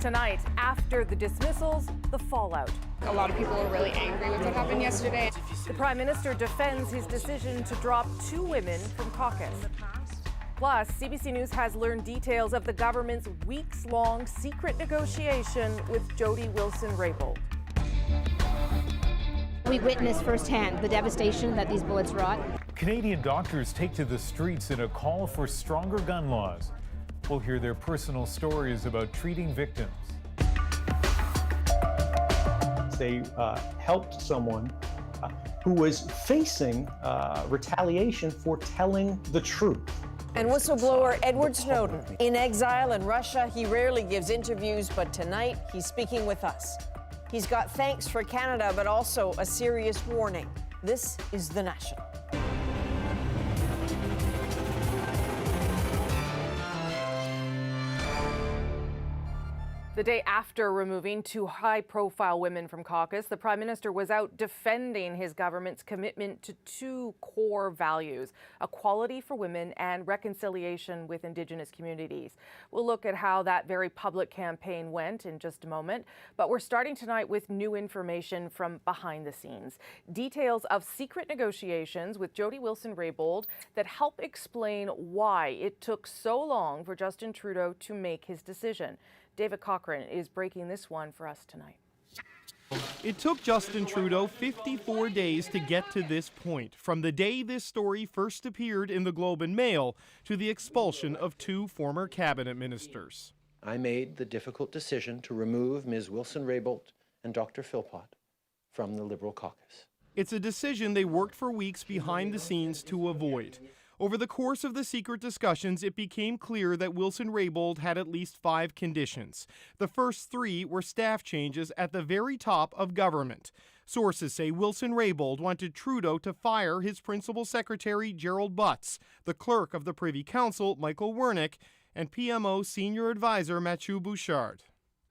tonight. After the dismissals, the fallout. A lot of people were really angry with what happened yesterday. The Prime Minister defends his decision to drop 2 women from caucus. Plus, CBC News has learned details of the government's weeks-long secret negotiation with Jody Wilson-Raybould. We witnessed firsthand the devastation that these bullets wrought. Canadian doctors take to the streets in a call for stronger gun laws. We'll hear their personal stories about treating victims. They helped someone who was facing retaliation for telling the truth. And whistleblower Edward Snowden, in exile in Russia, he rarely gives interviews, but tonight he's speaking with us. He's got thanks for Canada, but also a serious warning. This is The National. The day after removing 2 high-profile women from caucus, the Prime Minister was out defending his government's commitment to 2 core values: equality for women and reconciliation with Indigenous communities. We'll look at how that very public campaign went in just a moment, but we're starting tonight with new information from behind the scenes. Details of secret negotiations with Jody Wilson-Raybould that help explain why it took so long for Justin Trudeau to make his decision. David Cochran is breaking this one for us tonight. It took Justin Trudeau 54 days to get to this point, from the day this story first appeared in the Globe and Mail to the expulsion of 2 former cabinet ministers. I made the difficult decision to remove Ms. Wilson-Raybould and Dr. Philpott from the Liberal caucus. It's a decision they worked for weeks behind the scenes to avoid. Over the course of the secret discussions, it became clear that Wilson-Raybould had at least 5 conditions. The first 3 were staff changes at the very top of government. Sources say Wilson-Raybould wanted Trudeau to fire his principal secretary, Gerald Butts, the clerk of the Privy Council, Michael Wernick, and PMO senior advisor, Mathieu Bouchard.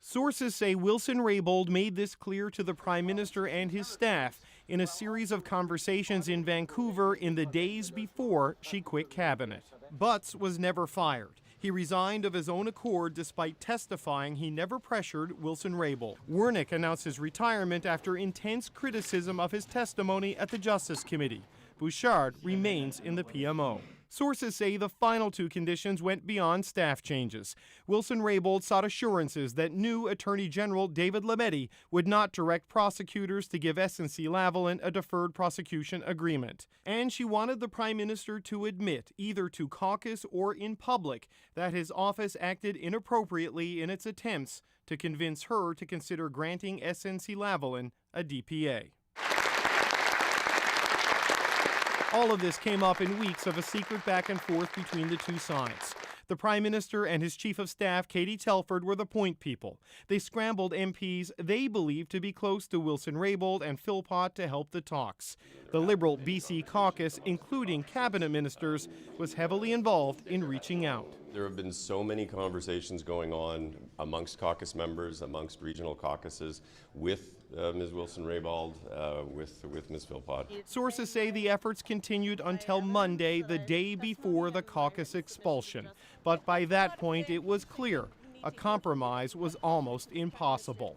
Sources say Wilson-Raybould made this clear to the Prime Minister and his staff in a series of conversations in Vancouver in the days before she quit cabinet. Butts was never fired. He resigned of his own accord despite testifying he never pressured Wilson-Raybould. Wernick announced his retirement after intense criticism of his testimony at the Justice Committee. Bouchard remains in the PMO. Sources say the final 2 conditions went beyond staff changes. Wilson-Raybould sought assurances that new Attorney General David Lametti would not direct prosecutors to give SNC-Lavalin a deferred prosecution agreement. And she wanted the Prime Minister to admit, either to caucus or in public, that his office acted inappropriately in its attempts to convince her to consider granting SNC-Lavalin a DPA. All of this came up in weeks of a secret back and forth between the 2 sides. The Prime Minister and his Chief of Staff, Katie Telford, were the point people. They scrambled MPs they believed to be close to Wilson-Raybould and Philpott to help the talks. The Liberal BC caucus, including cabinet ministers, was heavily involved in reaching out. There have been so many conversations going on amongst caucus members, amongst regional caucuses, with Ms. Wilson-Raybould, with Ms. Philpott. Sources say the efforts continued until Monday, the day before the caucus expulsion. But by that point, it was clear a compromise was almost impossible.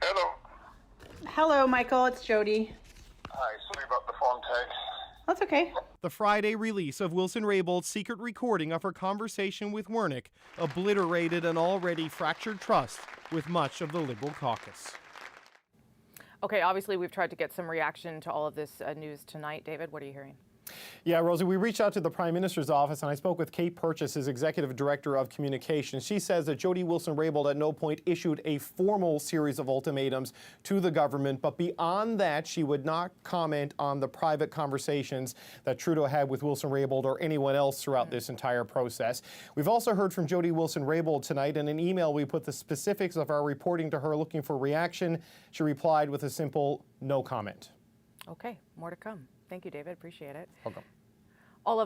Hello. Hello, Michael. It's Jody. Hi, sorry about the phone tag. That's okay. The Friday release of Wilson-Raybould's secret recording of her conversation with Wernick obliterated an already fractured trust with much of the Liberal caucus. Okay, obviously we've tried to get some reaction to all of this news tonight. David, what are you hearing? Yeah, Rosie, we reached out to the Prime Minister's office, and I spoke with Kate Purchase, his Executive Director of Communications. She says that Jody Wilson-Raybould at no point issued a formal series of ultimatums to the government, but beyond that, she would not comment on the private conversations that Trudeau had with Wilson-Raybould or anyone else throughout this entire process. We've also heard from Jody Wilson-Raybould tonight. In an email, we put the specifics of our reporting to her looking for reaction. She replied with a simple no comment. Okay, more to come. Thank you, David. Appreciate it. Welcome. All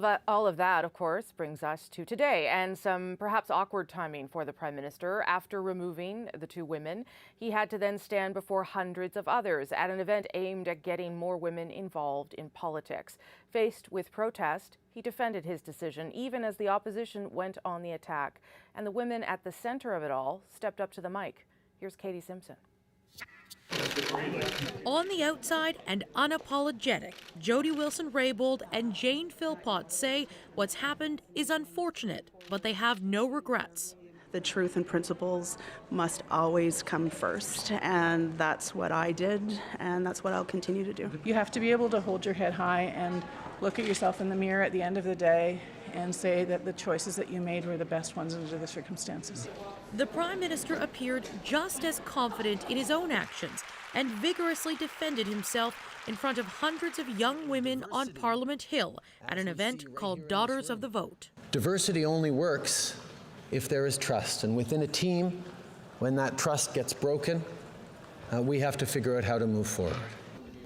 of that, of course, brings us to today and some perhaps awkward timing for the Prime Minister. After removing the two women, he had to then stand before hundreds of others at an event aimed at getting more women involved in politics. Faced with protest, he defended his decision even as the opposition went on the attack. And the women at the center of it all stepped up to the mic. Here's Katie Simpson. On the outside and unapologetic, Jody Wilson-Raybould and Jane Philpott say what's happened is unfortunate, but they have no regrets. The truth and principles must always come first, and that's what I did, and that's what I'll continue to do. You have to be able to hold your head high and look at yourself in the mirror at the end of the day and say that the choices that you made were the best ones under the circumstances. The Prime Minister appeared just as confident in his own actions and vigorously defended himself in front of hundreds of young women on Parliament Hill at an event called Daughters of the Vote. Diversity only works if there is trust, and within a team, when that trust gets broken, we have to figure out how to move forward.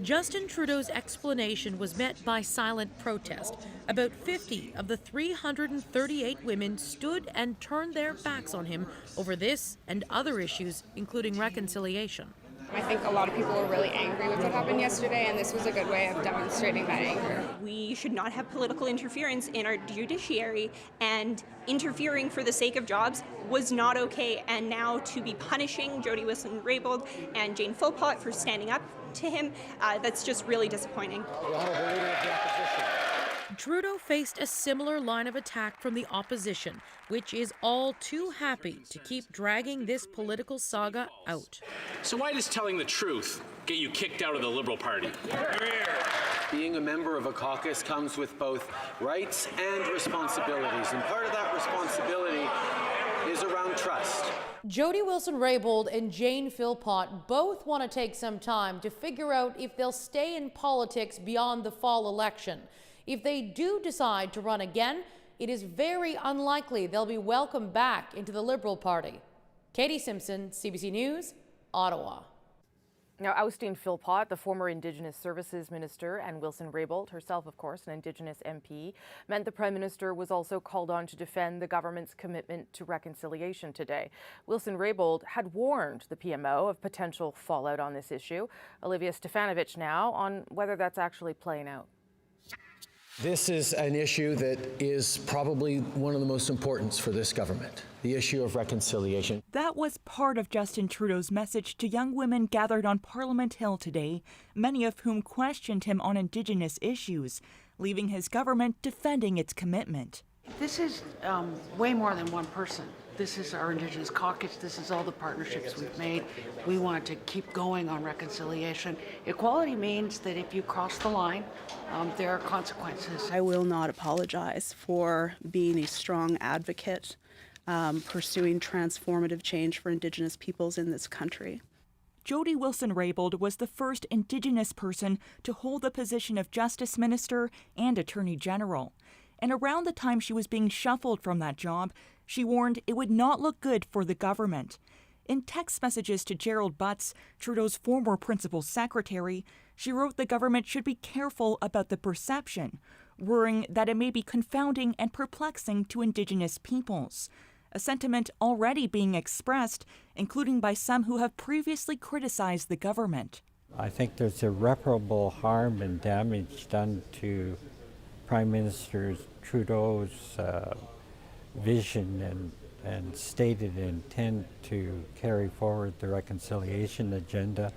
Justin Trudeau's explanation was met by silent protest. About 50 of the 338 women stood and turned their backs on him over this and other issues, including reconciliation. I think a lot of people were really angry with what happened yesterday, and this was a good way of demonstrating that anger. We should not have political interference in our judiciary, and interfering for the sake of jobs was not okay. And now to be punishing Jody Wilson-Raybould and Jane Philpott for standing up to him, that's just really disappointing. Trudeau faced a similar line of attack from the opposition, which is all too happy to keep dragging this political saga out. So why does telling the truth get you kicked out of the Liberal Party? Being a member of a caucus comes with both rights and responsibilities, and part of that responsibility is around trust. Jody Wilson-Raybould and Jane Philpott both want to take some time to figure out if they'll stay in politics beyond the fall election. If they do decide to run again, it is very unlikely they'll be welcomed back into the Liberal Party. Katie Simpson, CBC News, Ottawa. Now, ousting Philpott, the former Indigenous Services Minister, and Wilson-Raybould, herself, of course, an Indigenous MP, meant the Prime Minister was also called on to defend the government's commitment to reconciliation today. Wilson-Raybould had warned the PMO of potential fallout on this issue. Olivia Stefanovic now on whether that's actually playing out. This is an issue that is probably one of the most important for this government, the issue of reconciliation. That was part of Justin Trudeau's message to young women gathered on Parliament Hill today, many of whom questioned him on Indigenous issues, leaving his government defending its commitment. This is way more than one person. This is our Indigenous caucus. This is all the partnerships we've made. We want to keep going on reconciliation. Equality means that if you cross the line, there are consequences. I will not apologize for being a strong advocate, pursuing transformative change for Indigenous peoples in this country. Jody Wilson-Raybould was the first Indigenous person to hold the position of Justice Minister and Attorney General. And around the time she was being shuffled from that job, she warned it would not look good for the government. In text messages to Gerald Butts, Trudeau's former principal secretary, she wrote the government should be careful about the perception, worrying that it may be confounding and perplexing to Indigenous peoples, a sentiment already being expressed, including by some who have previously criticized the government. I think there's irreparable harm and damage done to Prime Minister Trudeau's vision and stated intent to carry forward the reconciliation agenda.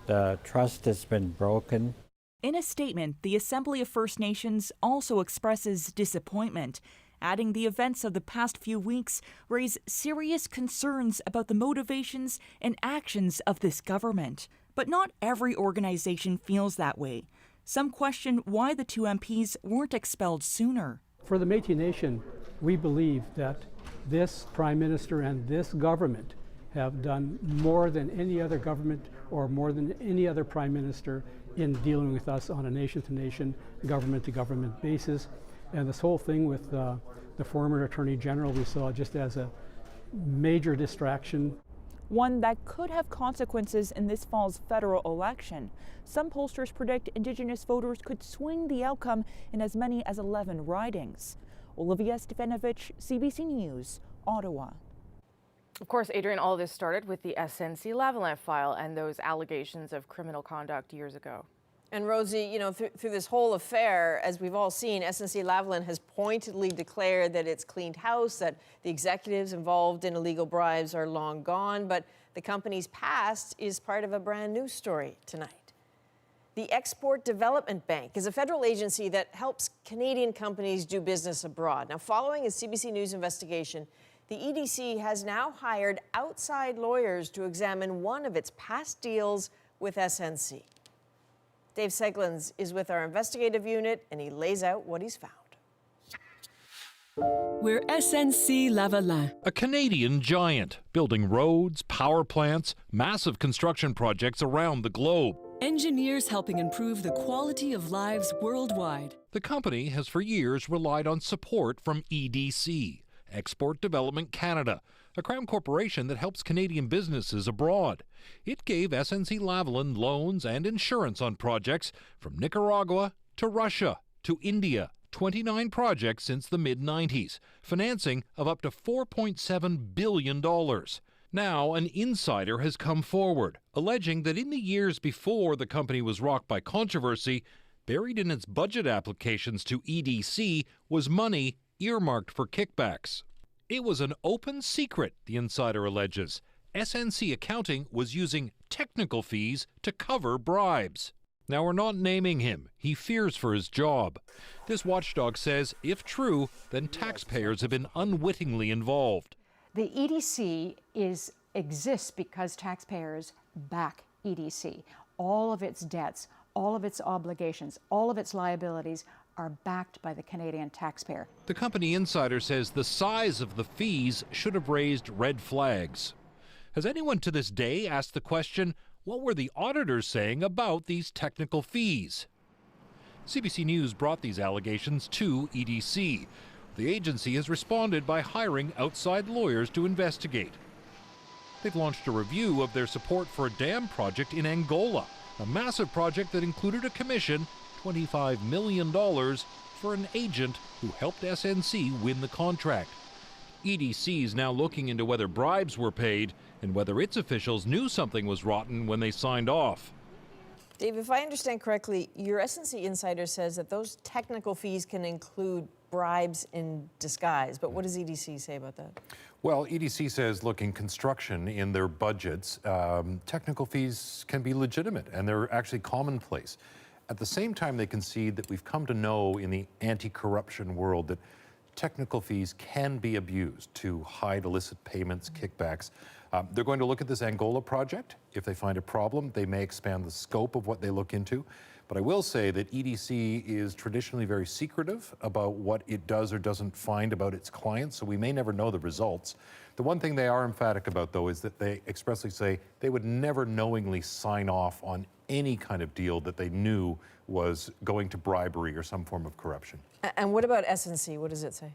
The trust has been broken. In a statement, the Assembly of First Nations also expresses disappointment, adding the events of the past few weeks raise serious concerns about the motivations and actions of this government. But not every organization feels that way. Some question why the two MPs weren't expelled sooner. For the Métis Nation, we believe that this Prime Minister and this government have done more than any other government or more than any other Prime Minister in dealing with us on a nation-to-nation, government-to-government basis. And this whole thing with the former Attorney General we saw just as a major distraction. one that could have consequences in this fall's federal election. Some pollsters predict Indigenous voters could swing the outcome in as many as 11 ridings. Olivia Stefanovich, CBC News, Ottawa. Of course, Adrian, all of this started with the SNC-Lavalin file and those allegations of criminal conduct years ago. And Rosie, you know, through this whole affair, as we've all seen, SNC-Lavalin has pointedly declared that it's cleaned house, that the executives involved in illegal bribes are long gone, but the company's past is part of a brand new story tonight. The Export Development Bank is a federal agency that helps Canadian companies do business abroad. Now, following a CBC News investigation, the EDC has now hired outside lawyers to examine one of its past deals with SNC. Dave Seglins is with our investigative unit, and he lays out what he's found. We're SNC-Lavalin, a Canadian giant building roads, power plants, massive construction projects around the globe. Engineers helping improve the quality of lives worldwide. The company has for years relied on support from EDC, Export Development Canada, a Crown corporation that helps Canadian businesses abroad. It gave SNC-Lavalin loans and insurance on projects from Nicaragua to Russia to India. 29 projects since the mid-90s, financing of up to $4.7 billion. Now, an insider has come forward, alleging that in the years before the company was rocked by controversy, buried in its budget applications to EDC was money earmarked for kickbacks. It was an open secret, the insider alleges. SNC Accounting was using technical fees to cover bribes. Now, we're not naming him. He fears for his job. This watchdog says, if true, then taxpayers have been unwittingly involved. The EDC exists because taxpayers back EDC. All of its debts, all of its obligations, all of its liabilities are backed by the Canadian taxpayer. The company insider says the size of the fees should have raised red flags. Has anyone to this day asked the question, what were the auditors saying about these technical fees? CBC News brought these allegations to EDC. The agency has responded by hiring outside lawyers to investigate. They've launched a review of their support for a dam project in Angola, a massive project that included a commission, $25 million, for an agent who helped SNC win the contract. EDC is now looking into whether bribes were paid and whether its officials knew something was rotten when they signed off. Dave, if I understand correctly, your SNC insider says that those technical fees can include bribes in disguise. But what does EDC say about that? Well, EDC says, look, in construction, in their budgets, technical fees can be legitimate and they're actually commonplace. At the same time, they concede that we've come to know in the anti-corruption world that technical fees can be abused to hide illicit payments, kickbacks. They're going to look at this Angola project. If they find a problem, they may expand the scope of what they look into. But I will say that EDC is traditionally very secretive about what it does or doesn't find about its clients, so we may never know the results. The one thing they are emphatic about, though, is that they expressly say they would never knowingly sign off on any kind of deal that they knew was going to bribery or some form of corruption. And what about SNC? What does it say?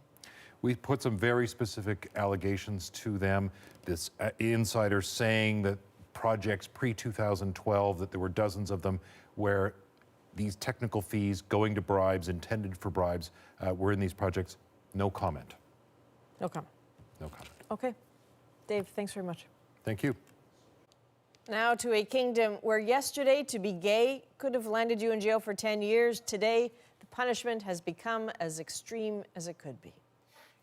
We put some very specific allegations to them. This insider saying that projects pre-2012, that there were dozens of them, where these technical fees going to bribes, intended for bribes, were in these projects. No comment. No comment. No comment. Okay. Dave, thanks very much. Thank you. Now to a kingdom where yesterday to be gay could have landed you in jail for 10 years. Today, the punishment has become as extreme as it could be.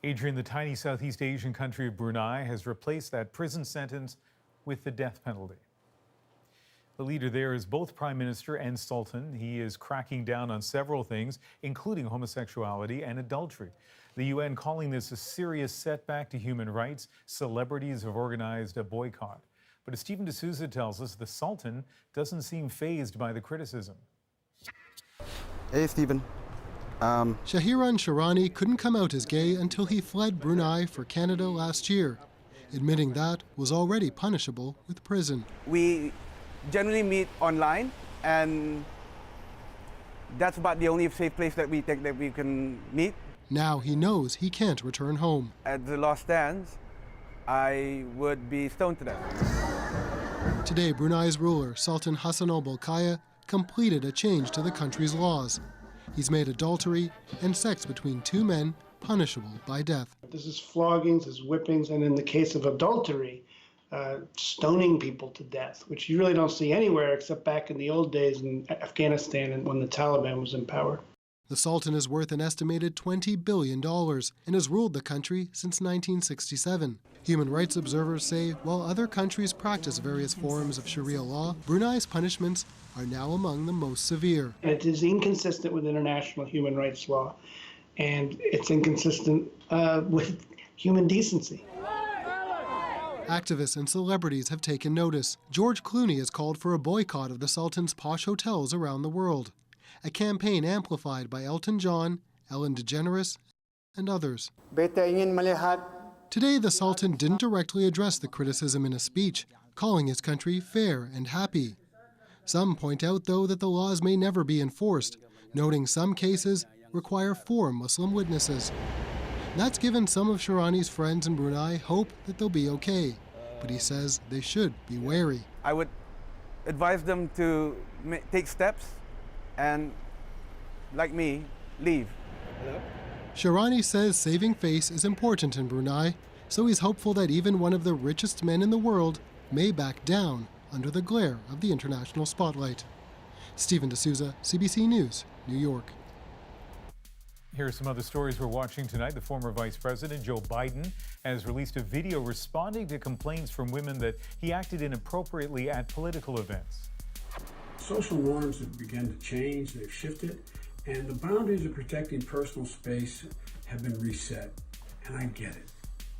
Adrian, the tiny Southeast Asian country of Brunei has replaced that prison sentence with the death penalty. The leader there is both Prime Minister and Sultan. He is cracking down on several things, including homosexuality and adultery. The UN calling this a serious setback to human rights. Celebrities have organized a boycott. But as Stephen D'Souza tells us, the Sultan doesn't seem fazed by the criticism. Hey, Stephen. Shahiran Sharani couldn't come out as gay until he fled Brunei for Canada last year, admitting that was already punishable with prison. We generally meet online, and that's about the only safe place that we think that we can meet. Now he knows he can't return home. As the law stands, I would be stoned to death. Today, Brunei's ruler, Sultan Hassan al-Bolkiah, completed a change to the country's laws. He's made adultery and sex between two men punishable by death. This is floggings, this is whippings, and in the case of adultery, stoning people to death, which you really don't see anywhere except back in the old days in Afghanistan and when the Taliban was in power. The Sultan is worth an estimated $20 billion and has ruled the country since 1967. Human rights observers say while other countries practice various forms of Sharia law, Brunei's punishments are now among the most severe. It is inconsistent with international human rights law, and it's inconsistent with human decency. Activists and celebrities have taken notice. George Clooney has called for a boycott of the Sultan's posh hotels around the world, a campaign amplified by Elton John, Ellen DeGeneres, and others. Today, the Sultan didn't directly address the criticism in a speech, calling his country fair and happy. Some point out, though, that the laws may never be enforced, noting some cases require 4 Muslim witnesses. That's given some of Shirani's friends in Brunei hope that they'll be okay, but he says they should be wary. I would advise them to take steps and, like me, leave. Shirani says saving face is important in Brunei, so he's hopeful that even one of the richest men in the world may back down under the glare of the international spotlight. Stephen D'Souza, CBC News, New York. Here are some other stories we're watching tonight. The former Vice President, Joe Biden, has released a video responding to complaints from women that he acted inappropriately at political events. Social norms have begun to change, they've shifted, and the boundaries of protecting personal space have been reset. And I get it.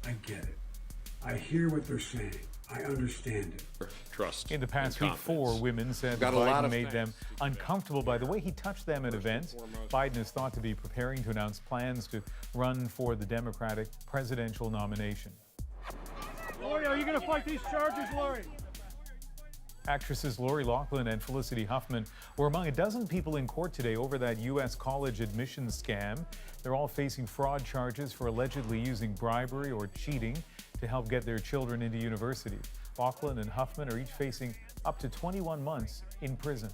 I get it. I hear what they're saying. I understand it. Trust. In the past week, 4 women said that Biden made them uncomfortable by the way he touched them at events. Biden is thought to be preparing to announce plans to run for the Democratic presidential nomination. Lori, are you going to fight these charges, Lori? Actresses Lori Loughlin and Felicity Huffman were among a dozen people in court today over that U.S. college admissions scam. They're all facing fraud charges for allegedly using bribery or cheating to help get their children into university. Loughlin and Huffman are each facing up to 21 months in prison.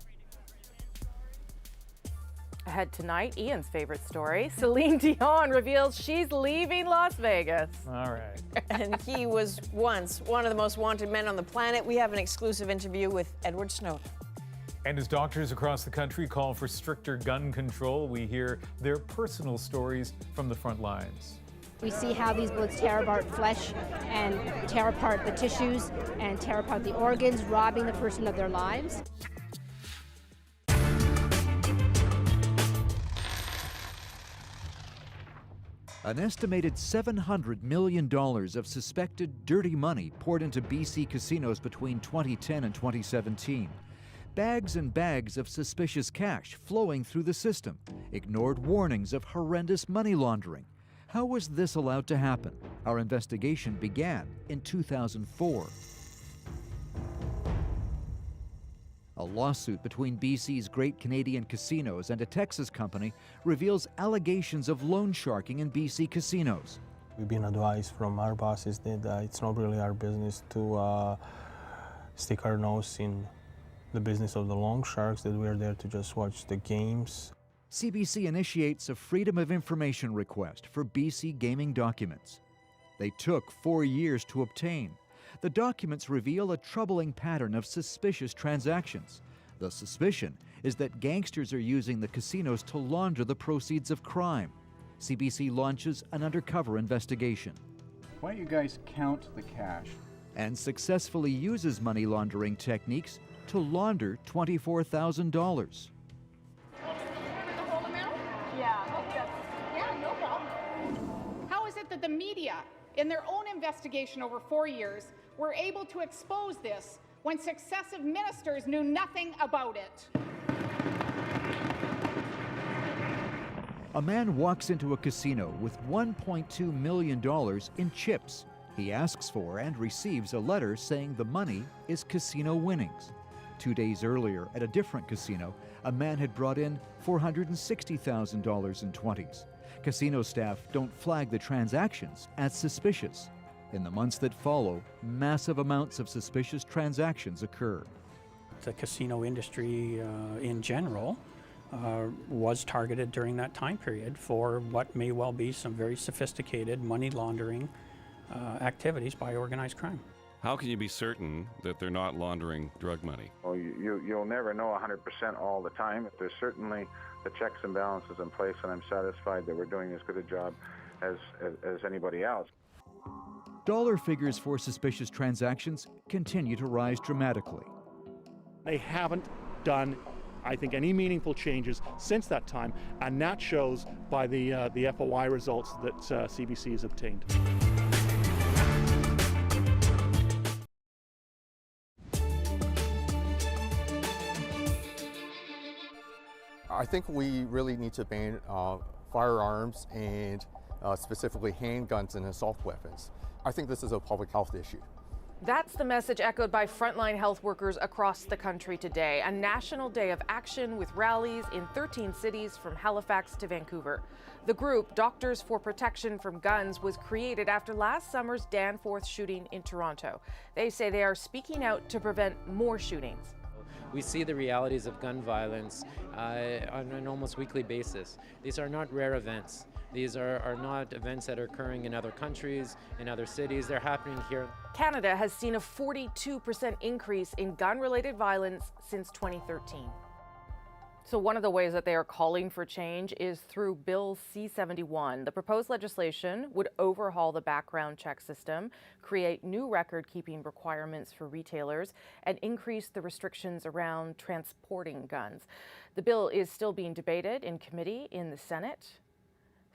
Ahead tonight, Ian's favorite story. Celine Dion reveals she's leaving Las Vegas. All right. And he was once one of the most wanted men on the planet. We have an exclusive interview with Edward Snowden. And as doctors across the country call for stricter gun control, we hear their personal stories from the front lines. We see how these bullets tear apart flesh and tear apart the tissues and tear apart the organs, robbing the person of their lives. An estimated $700 million of suspected dirty money poured into BC casinos between 2010 and 2017. Bags and bags of suspicious cash flowing through the system, ignored warnings of horrendous money laundering. How was this allowed to happen? Our investigation began in 2004. A lawsuit between BC's Great Canadian Casinos and a Texas company reveals allegations of loan sharking in BC casinos. We've been advised from our bosses that it's not really our business to stick our nose in the business of the loan sharks, that we're there to just watch the games. CBC initiates a Freedom of Information request for BC gaming documents. They took 4 years to obtain. The documents reveal a troubling pattern of suspicious transactions. The suspicion is that gangsters are using the casinos to launder the proceeds of crime. CBC launches an undercover investigation. Why don't you guys count the cash? And successfully uses money laundering techniques to launder $24,000. Yeah, no problem. How is it that the media, in their own investigation over 4 years, were able to expose this when successive ministers knew nothing about it? A man walks into a casino with $1.2 million in chips. He asks for and receives a letter saying the money is casino winnings. 2 days earlier, at a different casino, a man had brought in $460,000 in 20s. Casino staff don't flag the transactions as suspicious. In the months that follow, massive amounts of suspicious transactions occur. The casino industry in general was targeted during that time period for what may well be some very sophisticated money laundering activities by organized crime. How can you be certain that they're not laundering drug money? Well, you'll never know 100% all the time. There's certainly the checks and balances in place, and I'm satisfied that we're doing as good a job as anybody else. Dollar figures for suspicious transactions continue to rise dramatically. They haven't done, I think, any meaningful changes since that time, and that shows by the FOI results that CBC has obtained. I think we really need to ban firearms and specifically handguns and assault weapons. I think this is a public health issue. That's the message echoed by frontline health workers across the country today. A national day of action with rallies in 13 cities from Halifax to Vancouver. The group, Doctors for Protection from Guns, was created after last summer's Danforth shooting in Toronto. They say they are speaking out to prevent more shootings. We see the realities of gun violence on an almost weekly basis. These are not rare events. These are not events that are occurring in other countries, in other cities. They're happening here. Canada has seen a 42% increase in gun-related violence since 2013. So one of the ways that they are calling for change is through Bill C-71. The proposed legislation would overhaul the background check system, create new record-keeping requirements for retailers, and increase the restrictions around transporting guns. The bill is still being debated in committee in the Senate.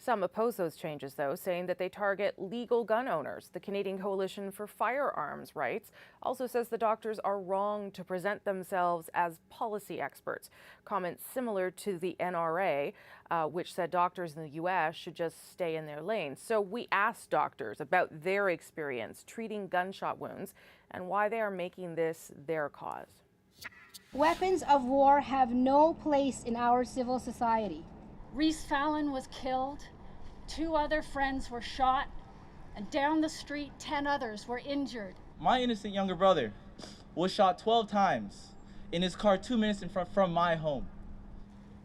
Some oppose those changes, though, saying that they target legal gun owners. The Canadian Coalition for Firearms Rights also says the doctors are wrong to present themselves as policy experts. Comments similar to the NRA, which said doctors in the U.S. should just stay in their lane. So we asked doctors about their experience treating gunshot wounds and why they are making this their cause. Weapons of war have no place in our civil society. Reese Fallon was killed, 2 other friends were shot, and down the street 10 others were injured. My innocent younger brother was shot 12 times in his car 2 minutes from my home.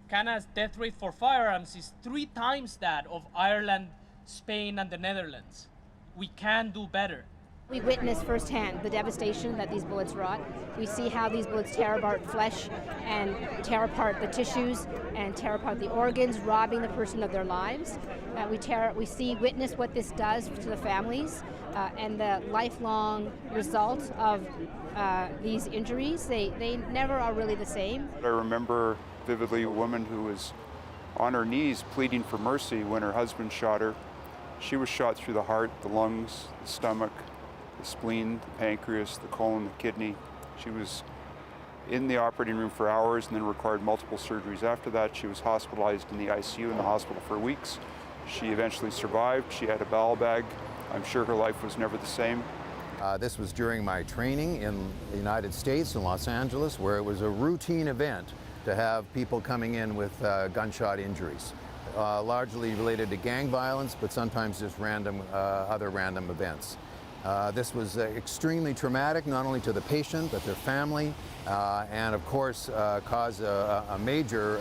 Canada's death rate for firearms is 3 times that of Ireland, Spain, and the Netherlands. We can do better. We witness firsthand the devastation that these bullets wrought. We see how these bullets tear apart flesh and tear apart the tissues and tear apart the organs, robbing the person of their lives. We witness what this does to the families and the lifelong result of these injuries. They never are really the same. I remember vividly a woman who was on her knees pleading for mercy when her husband shot her. She was shot through the heart, the lungs, the stomach, the spleen, the pancreas, the colon, the kidney. She was in the operating room for hours and then required multiple surgeries. After that, she was hospitalized in the ICU in the hospital for weeks. She eventually survived. She had a bowel bag. I'm sure her life was never the same. This was during my training in the United States, in Los Angeles, where it was a routine event to have people coming in with gunshot injuries, largely related to gang violence, but sometimes just other random events. This was extremely traumatic, not only to the patient, but their family, and of course caused a major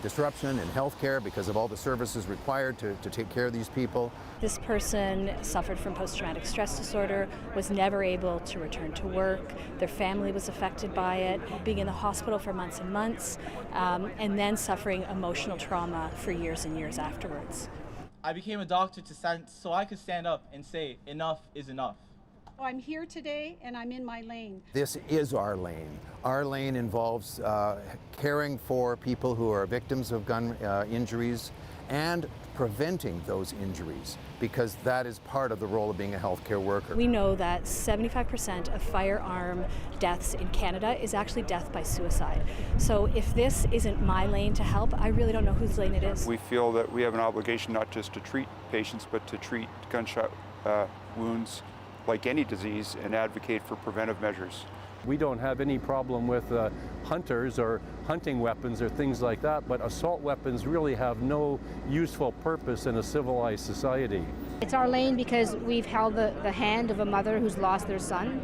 disruption in healthcare because of all the services required to take care of these people. This person suffered from post-traumatic stress disorder, was never able to return to work. Their family was affected by it, being in the hospital for months and months, and then suffering emotional trauma for years and years afterwards. I became a doctor so I could stand up and say, enough is enough. I'm here today and I'm in my lane. This is our lane. Our lane involves caring for people who are victims of gun injuries and preventing those injuries, because that is part of the role of being a healthcare worker. We know that 75% of firearm deaths in Canada is actually death by suicide. So if this isn't my lane to help, I really don't know whose lane it is. We feel that we have an obligation not just to treat patients, but to treat gunshot wounds like any disease and advocate for preventive measures. We don't have any problem with hunters or hunting weapons or things like that, but assault weapons really have no useful purpose in a civilized society. It's our lane because we've held the hand of a mother who's lost their son.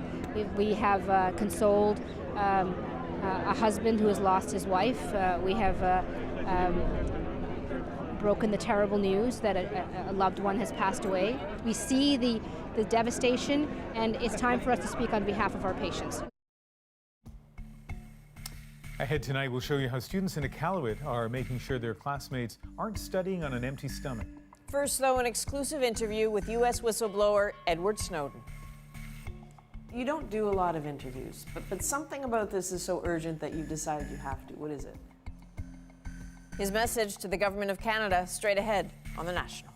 We have consoled a husband who has lost his wife. We have broken the terrible news that a loved one has passed away. We see the devastation, and it's time for us to speak on behalf of our patients. Ahead tonight, we'll show you how students in Iqaluit are making sure their classmates aren't studying on an empty stomach. First, though, an exclusive interview with U.S. whistleblower Edward Snowden. You don't do a lot of interviews, but something about this is so urgent that you've decided you have to. What is it? His message to the Government of Canada straight ahead on The National.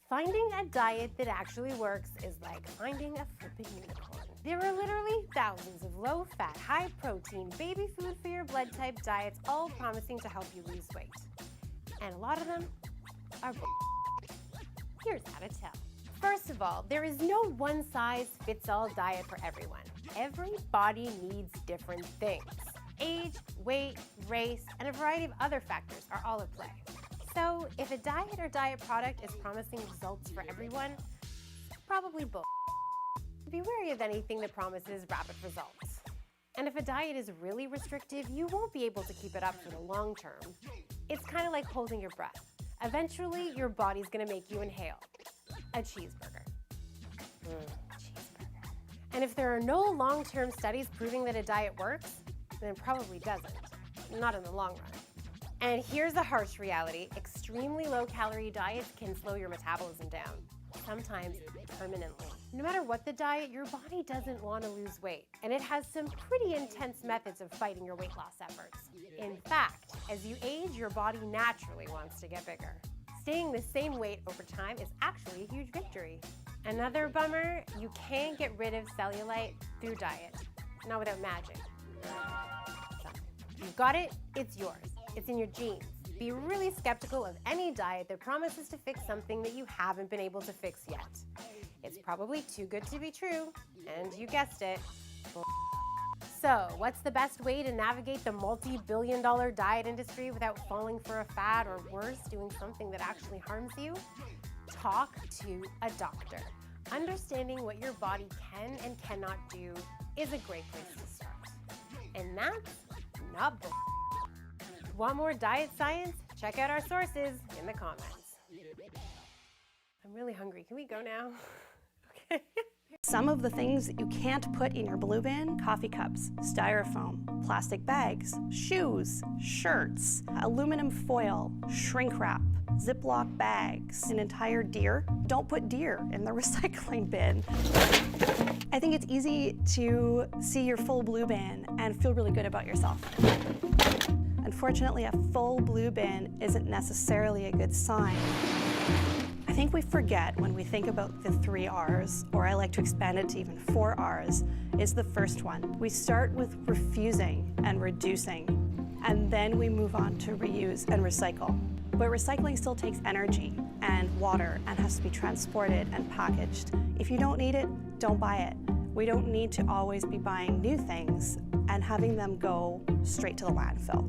Finding a diet that actually works is like finding a flipping unicorn. There are literally thousands of low-fat, high-protein, baby food for your blood type diets, all promising to help you lose weight. And a lot of them are Here's how to tell. First of all, there is no one-size-fits-all diet for everyone. Every body needs different things. Age, weight, race, and a variety of other factors are all at play. So, if a diet or diet product is promising results for everyone, probably bull. Be wary of anything that promises rapid results. And if a diet is really restrictive, you won't be able to keep it up for the long term. It's kind of like holding your breath. Eventually, your body's gonna make you inhale a cheeseburger. Cheeseburger. And if there are no long-term studies proving that a diet works, then it probably doesn't. Not in the long run. And here's the harsh reality. Extremely low-calorie diets can slow your metabolism down, sometimes permanently. No matter what the diet, your body doesn't want to lose weight, and it has some pretty intense methods of fighting your weight loss efforts. In fact, as you age, your body naturally wants to get bigger. Staying the same weight over time is actually a huge victory. Another bummer, you can't get rid of cellulite through diet, not without magic. So, you've got it, it's yours. It's in your genes. Be really skeptical of any diet that promises to fix something that you haven't been able to fix yet. It's probably too good to be true, and you guessed it. So, what's the best way to navigate the multi-billion-dollar diet industry without falling for a fad or worse, doing something that actually harms you? Talk to a doctor. Understanding what your body can and cannot do is a great place to start. And that's not bull. Want more diet science? Check out our sources in the comments. I'm really hungry. Can we go now? Okay. Some of the things that you can't put in your blue bin: coffee cups, styrofoam, plastic bags, shoes, shirts, aluminum foil, shrink wrap, Ziploc bags, an entire deer. Don't put deer in the recycling bin. I think it's easy to see your full blue bin and feel really good about yourself. Unfortunately, a full blue bin isn't necessarily a good sign. I think we forget when we think about the 3 R's, or I like to expand it to even 4 R's, is the first one. We start with refusing and reducing, and then we move on to reuse and recycle. But recycling still takes energy and water and has to be transported and packaged. If you don't need it, don't buy it. We don't need to always be buying new things and having them go straight to the landfill.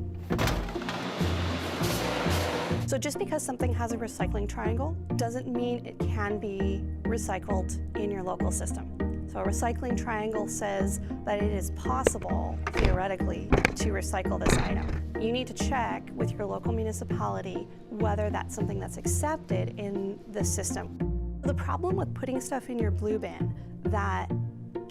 So just because something has a recycling triangle doesn't mean it can be recycled in your local system. So a recycling triangle says that it is possible, theoretically, to recycle this item. You need to check with your local municipality whether that's something that's accepted in the system. The problem with putting stuff in your blue bin that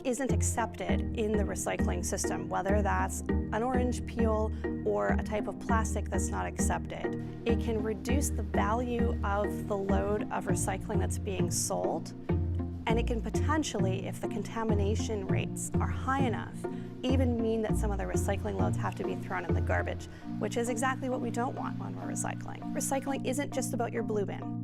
isn't accepted in the recycling system, whether that's an orange peel or a type of plastic that's not accepted, it can reduce the value of the load of recycling that's being sold, and it can potentially, if the contamination rates are high enough, even mean that some of the recycling loads have to be thrown in the garbage, which is exactly what we don't want when we're recycling. Recycling isn't just about your blue bin.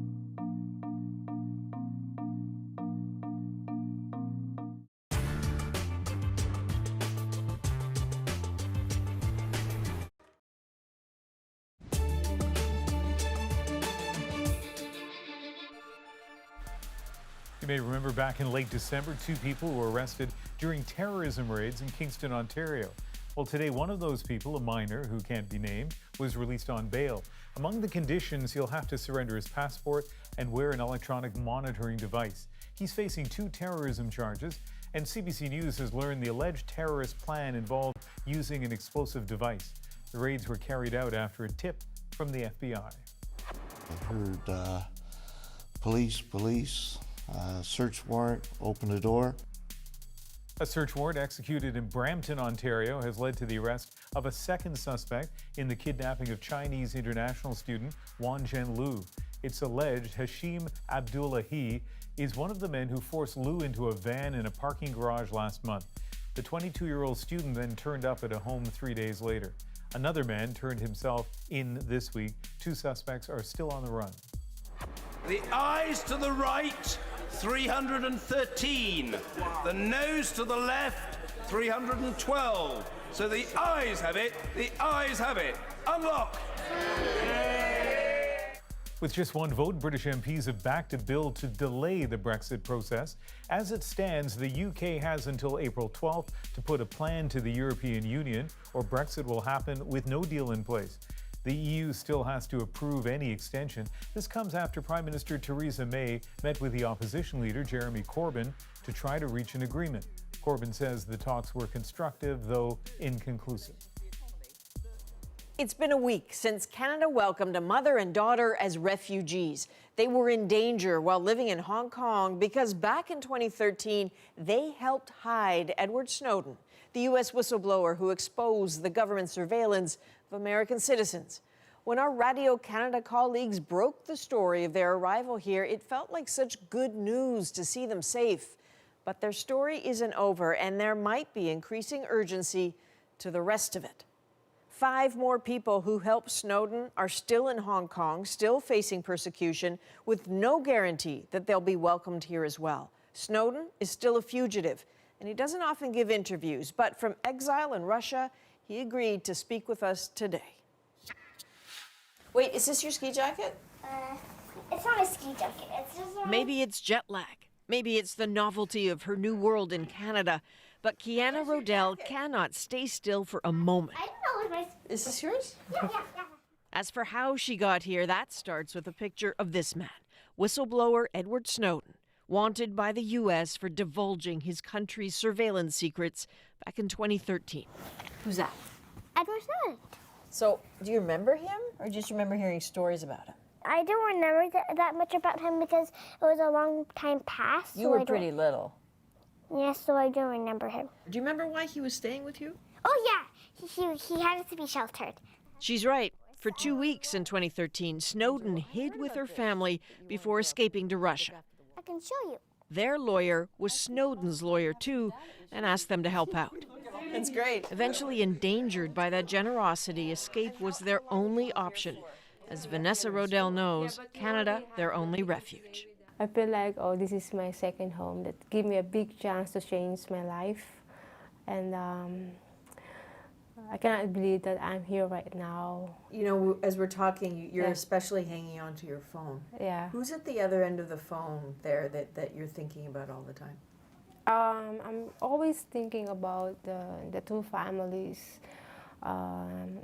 You may remember back in late December, 2 people were arrested during terrorism raids in Kingston, Ontario. Well, today, one of those people, a minor who can't be named, was released on bail. Among the conditions, he'll have to surrender his passport and wear an electronic monitoring device. He's facing 2 terrorism charges, and CBC News has learned the alleged terrorist plan involved using an explosive device. The raids were carried out after a tip from the FBI. I heard police, search warrant, open the door. A search warrant executed in Brampton, Ontario, has led to the arrest of a second suspect in the kidnapping of Chinese international student Wan Zhenlu. It's alleged Hashim Abdullahi is one of the men who forced Lu into a van in a parking garage last month. The 22-year-old student then turned up at a home 3 days later. Another man turned himself in this week. 2 suspects are still on the run. The eyes to the right, 313. The nose to the left, 312. So the eyes have it, the eyes have it. Unlock! With just 1 vote, British MPs have backed a bill to delay the Brexit process. As it stands, the UK has until April 12th to put a plan to the European Union, or Brexit will happen with no deal in place. The EU still has to approve any extension. This comes after Prime Minister Theresa May met with the opposition leader, Jeremy Corbyn, to try to reach an agreement. Corbyn says the talks were constructive, though inconclusive. It's been a week since Canada welcomed a mother and daughter as refugees. They were in danger while living in Hong Kong because back in 2013, they helped hide Edward Snowden, the U.S. whistleblower who exposed the government surveillance of American citizens. When our Radio Canada colleagues broke the story of their arrival here, it felt like such good news to see them safe. But their story isn't over, and there might be increasing urgency to the rest of it. 5 more people who helped Snowden are still in Hong Kong, still facing persecution, with no guarantee that they'll be welcomed here as well. Snowden is still a fugitive, and he doesn't often give interviews, but from exile in Russia, he agreed to speak with us today. Wait, is this your ski jacket? It's not a ski jacket. It's just Maybe it's jet lag. Maybe it's the novelty of her new world in Canada. But Kiana Rodell cannot stay still for a moment. I don't know if Is this yours? Yeah. As for how she got here, that starts with a picture of this man, whistleblower Edward Snowden, wanted by the U.S. for divulging his country's surveillance secrets back in 2013. Who's that? Edward Snowden. So, do you remember him, or just remember hearing stories about him? I don't remember that much about him because it was a long time past. You were pretty little. Yes, so I don't remember him. Do you remember why he was staying with you? Oh, yeah. He had to be sheltered. She's right. For 2 weeks in 2013, Snowden hid with her family before escaping to Russia. I can show you. Their lawyer was Snowden's lawyer, too, and asked them to help out. That's great. Eventually endangered by that generosity, escape was their only option. As Vanessa Rodell knows, Canada, their only refuge. I feel like, oh, this is my second home that give me a big chance to change my life. And I cannot believe that I'm here right now. You know, as we're talking, you're especially hanging on to your phone. Yeah. Who's at the other end of the phone there that you're thinking about all the time? I'm always thinking about the 2 families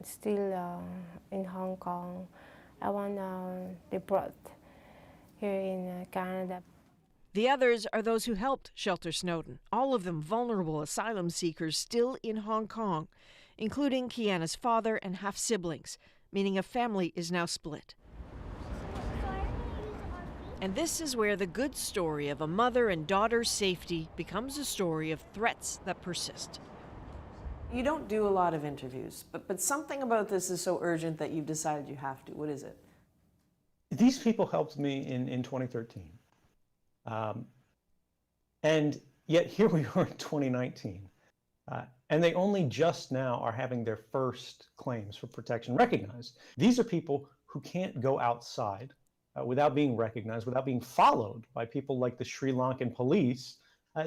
still in Hong Kong. I want they brought here in Canada. The others are those who helped shelter Snowden, all of them vulnerable asylum seekers still in Hong Kong, including Kiana's father and half-siblings, meaning a family is now split. And this is where the good story of a mother and daughter's safety becomes a story of threats that persist. You don't do a lot of interviews, but something about this is so urgent that you've decided you have to. What is it? These people helped me in 2013. And yet here we are in 2019. And they only just now are having their first claims for protection recognized. These are people who can't go outside without being recognized, without being followed by people like the Sri Lankan police.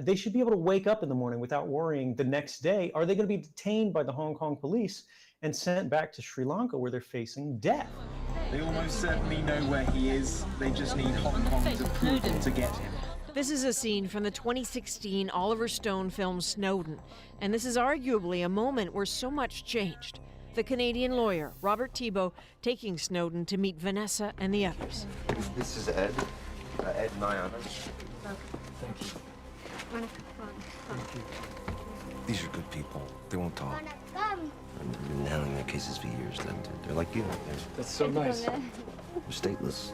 They should be able to wake up in the morning without worrying the next day, are they going to be detained by the Hong Kong police and sent back to Sri Lanka where they're facing death? They almost certainly know where he is. They just need Hong Kong's approval to get him. This is a scene from the 2016 Oliver Stone film Snowden, and this is arguably a moment where so much changed. The Canadian lawyer, Robert Thibault, taking Snowden to meet Vanessa and the others. This is Ed. Ed and Ayana. Thank you. These are good people. They won't talk. I've been handling their cases for years. They're like you. That's so nice. They're stateless.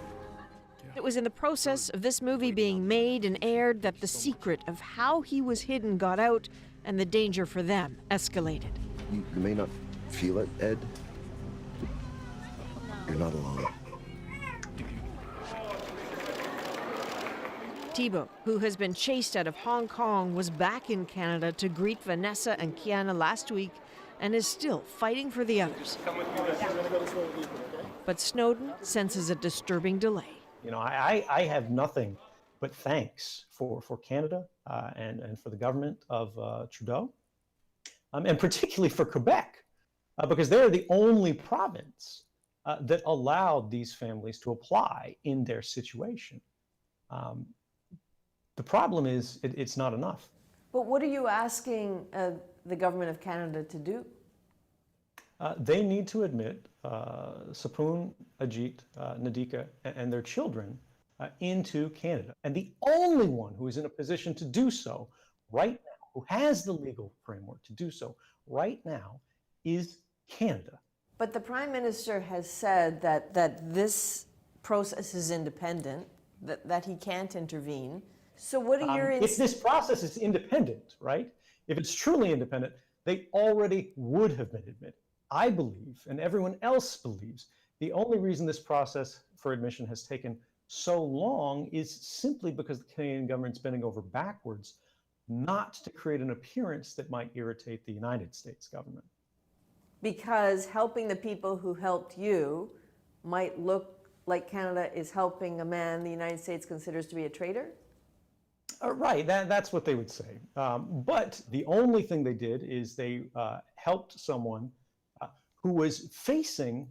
It was in the process of this movie being made and aired that the secret of how he was hidden got out and the danger for them escalated. You may not feel it, Ed. You're not alone. Thibault, who has been chased out of Hong Kong, was back in Canada to greet Vanessa and Kiana last week and is still fighting for the others. But Snowden senses a disturbing delay. You know, I have nothing but thanks for Canada and for the government of Trudeau, and particularly for Quebec, because they're the only province that allowed these families to apply in their situation. The problem is it's not enough. But what are you asking the government of Canada to do? They need to admit Sapun, Ajit, Nadika, and their children into Canada. And the only one who is in a position to do so right now, who has the legal framework to do so right now, is Canada. But the Prime Minister has said that this process is independent, that he can't intervene. So what are your... If this process is independent, right? If it's truly independent, they already would have been admitted. I believe, and everyone else believes, the only reason this process for admission has taken so long is simply because the Canadian government's bending over backwards, not to create an appearance that might irritate the United States government. Because helping the people who helped you might look like Canada is helping a man the United States considers to be a traitor? Right, that's what they would say. But the only thing they did is they helped someone who was facing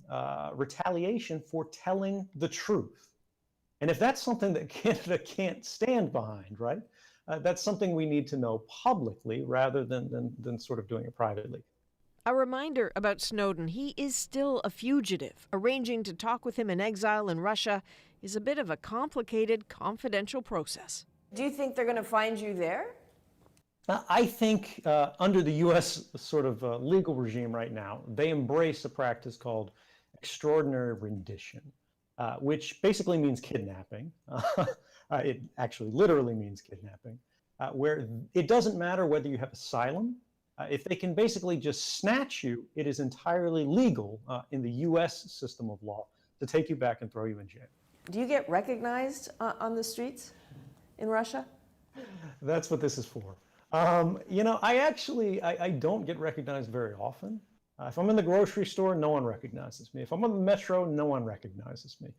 retaliation for telling the truth. And if that's something that Canada can't stand behind, right, that's something we need to know publicly rather than sort of doing it privately. A reminder about Snowden, he is still a fugitive. Arranging to talk with him in exile in Russia is a bit of a complicated, confidential process. Do you think they're going to find you there? I think under the U.S. sort of legal regime right now, they embrace a practice called extraordinary rendition, which basically means kidnapping. It actually literally means kidnapping, where it doesn't matter whether you have asylum. If they can basically just snatch you, it is entirely legal in the U.S. system of law to take you back and throw you in jail. Do you get recognized on the streets in Russia? That's what this is for. You know, I don't get recognized very often. If I'm in the grocery store, no one recognizes me. If I'm on the metro, no one recognizes me.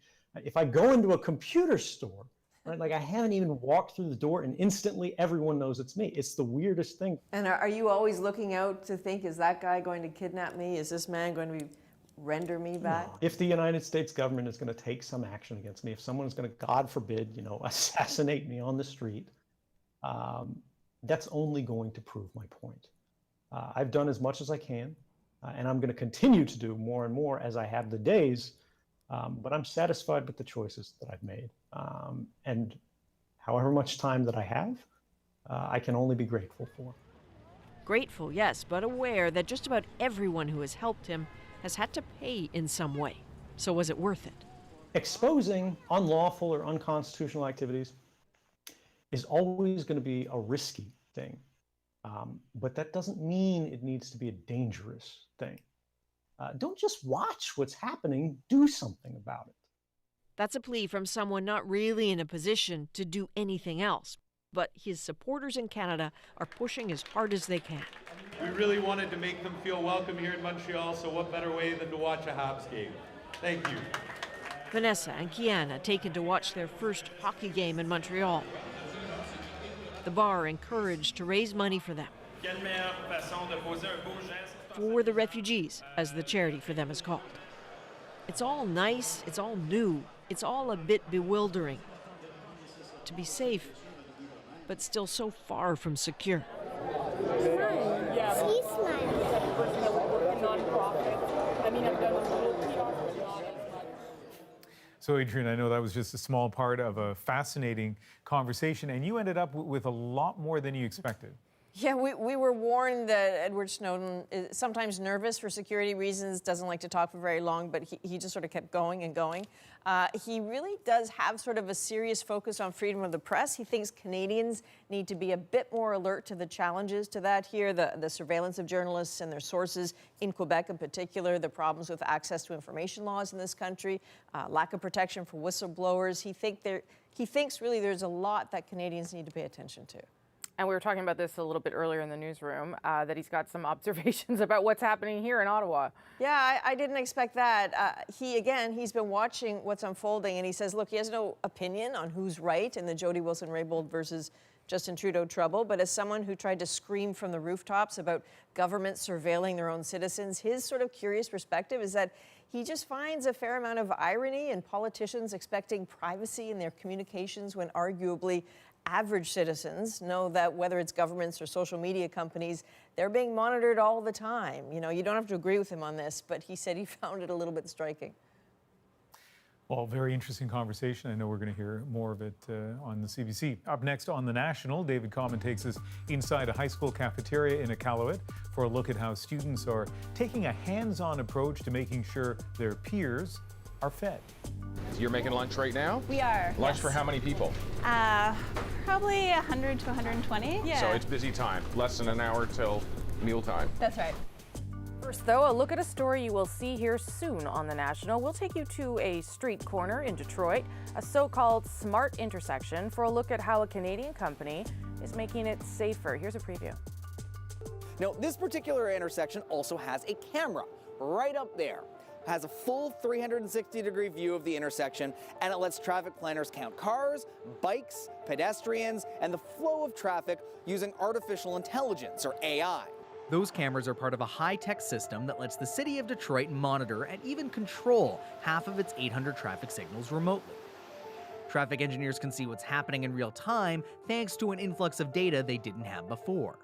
If I go into a computer store, right, like I haven't even walked through the door and instantly everyone knows it's me. It's the weirdest thing. And are you always looking out to think, is that guy going to kidnap me? Is this man going to render me back? No. If the United States government is going to take some action against me, if someone is going to, God forbid, you know, assassinate me on the street, that's only going to prove my point. I've done as much as I can, and I'm going to continue to do more and more as I have the days, but I'm satisfied with the choices that I've made. And however much time that I have, I can only be grateful for. Grateful, yes, but aware that just about everyone who has helped him has had to pay in some way. So was it worth it? Exposing unlawful or unconstitutional activities is always going to be a risky thing. But that doesn't mean it needs to be a dangerous thing. Don't just watch what's happening, do something about it. That's a plea from someone not really in a position to do anything else. But his supporters in Canada are pushing as hard as they can. We really wanted to make them feel welcome here in Montreal, so what better way than to watch a Habs game? Thank you. Vanessa and Kiana taken to watch their first hockey game in Montreal. The bar encouraged to raise money for them. For the refugees, as the charity for them is called. It's all nice, it's all new, it's all a bit bewildering. To be safe, but still so far from secure. She's smiling. So, Adrian, I know that was just a small part of a fascinating conversation, and you ended up with a lot more than you expected. Yeah, we were warned that Edward Snowden is sometimes nervous for security reasons, doesn't like to talk for very long, but he just sort of kept going and going. He really does have sort of a serious focus on freedom of the press. He thinks Canadians need to be a bit more alert to the challenges to that here, the surveillance of journalists and their sources in Quebec in particular, the problems with access to information laws in this country, lack of protection for whistleblowers. He thinks really there's a lot that Canadians need to pay attention to. And we were talking about this a little bit earlier in the newsroom, that he's got some observations about what's happening here in Ottawa. Yeah, I didn't expect that. He's been watching what's unfolding, and he says, look, he has no opinion on who's right in the Jody Wilson-Raybould versus Justin Trudeau trouble, but as someone who tried to scream from the rooftops about governments surveilling their own citizens, his sort of curious perspective is that he just finds a fair amount of irony in politicians expecting privacy in their communications when arguably average citizens know that whether it's governments or social media companies, they're being monitored all the time. You know, you don't have to agree with him on this, but he said he found it a little bit striking. Well, very interesting conversation. I know we're going to hear more of it on the CBC. Up next on The National, David Common takes us inside a high school cafeteria in Iqaluit for a look at how students are taking a hands-on approach to making sure their peers are fed. You're making lunch right now? We are. Lunch yes. for how many people? Probably 100 to 120. Yeah. So it's busy time. Less than an hour till meal time. That's right. First, though, a look at a story you will see here soon on The National. We'll take you to a street corner in Detroit, a so-called smart intersection, for a look at how a Canadian company is making it safer. Here's a preview. Now, this particular intersection also has a camera right up there. Has a full 360-degree view of the intersection, and it lets traffic planners count cars, bikes, pedestrians, and the flow of traffic using artificial intelligence, or AI. Those cameras are part of a high-tech system that lets the city of Detroit monitor and even control half of its 800 traffic signals remotely. Traffic engineers can see what's happening in real time thanks to an influx of data they didn't have before.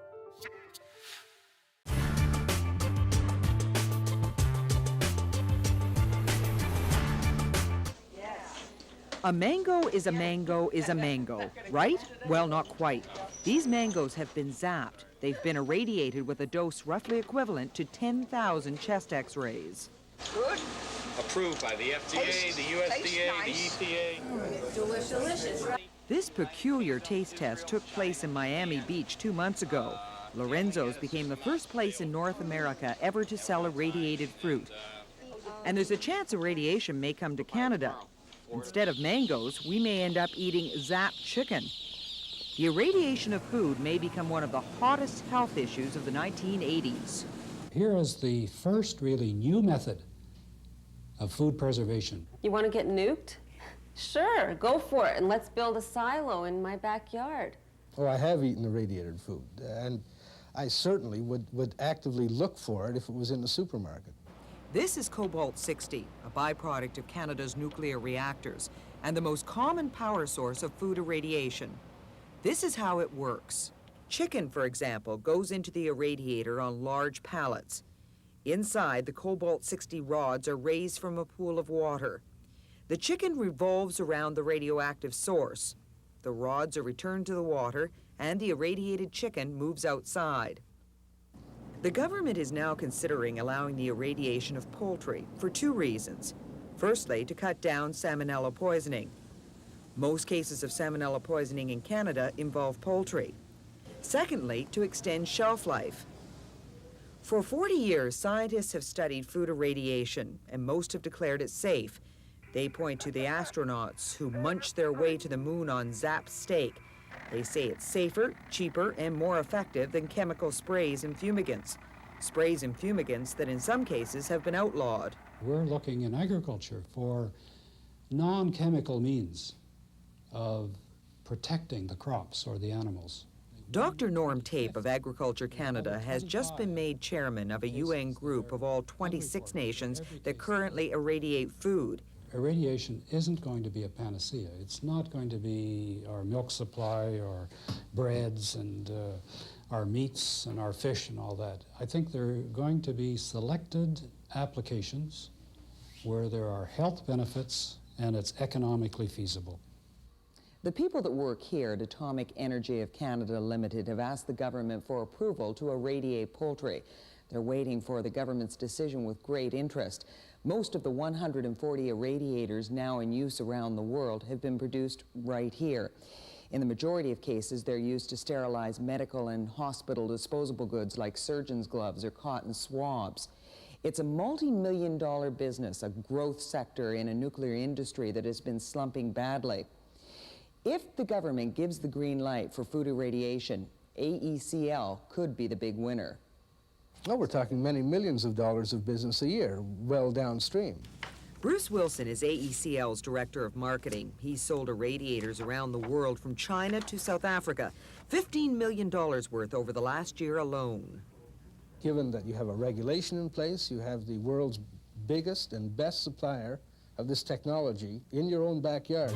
A mango is a mango is a mango, right? Well, not quite. These mangoes have been zapped. They've been irradiated with a dose roughly equivalent to 10,000 chest x-rays. Good. Approved by the FDA, the USDA, nice. The EPA. Delicious. This peculiar taste test took place in Miami Beach 2 months ago. Lorenzo's became the first place in North America ever to sell irradiated fruit. And there's a chance irradiation may come to Canada. Instead of mangoes, we may end up eating zapped chicken. The irradiation of food may become one of the hottest health issues of the 1980s. Here is the first really new method of food preservation. You want to get nuked? Sure, go for it, and let's build a silo in my backyard. Oh, I have eaten irradiated food, and I certainly would actively look for it if it was in the supermarket. This is cobalt-60, a byproduct of Canada's nuclear reactors, and the most common power source of food irradiation. This is how it works. Chicken, for example, goes into the irradiator on large pallets. Inside, the cobalt-60 rods are raised from a pool of water. The chicken revolves around the radioactive source. The rods are returned to the water, and the irradiated chicken moves outside. The government is now considering allowing the irradiation of poultry for 2 reasons. Firstly, to cut down salmonella poisoning. Most cases of salmonella poisoning in Canada involve poultry. Secondly, to extend shelf life. For 40 years, scientists have studied food irradiation, and most have declared it safe. They point to the astronauts who munch their way to the moon on zapped steak. They say it's safer, cheaper, and more effective than chemical sprays and fumigants. Sprays and fumigants that in some cases have been outlawed. We're looking in agriculture for non-chemical means of protecting the crops or the animals. Dr. Norm Tape of Agriculture Canada has just been made chairman of a UN group of all 26 nations that currently irradiate food. irradiation isn't going to be a panacea. It's not going to be our milk supply or breads and our meats and our fish and all that. I think there are going to be selected applications where there are health benefits and it's economically feasible. The people that work here at Atomic Energy of Canada Limited have asked the government for approval to irradiate poultry. They're waiting for the government's decision with great interest. Most of the 140 irradiators now in use around the world have been produced right here. In the majority of cases, they're used to sterilize medical and hospital disposable goods like surgeon's gloves or cotton swabs. It's a multi-million-dollar business, a growth sector in a nuclear industry that has been slumping badly. If the government gives the green light for food irradiation, AECL could be the big winner. No, we're talking many millions of dollars of business a year, well downstream. Bruce Wilson is AECL's director of marketing. He's sold irradiators around the world from China to South Africa, $15 million worth over the last year alone. Given that you have a regulation in place, you have the world's biggest and best supplier of this technology in your own backyard.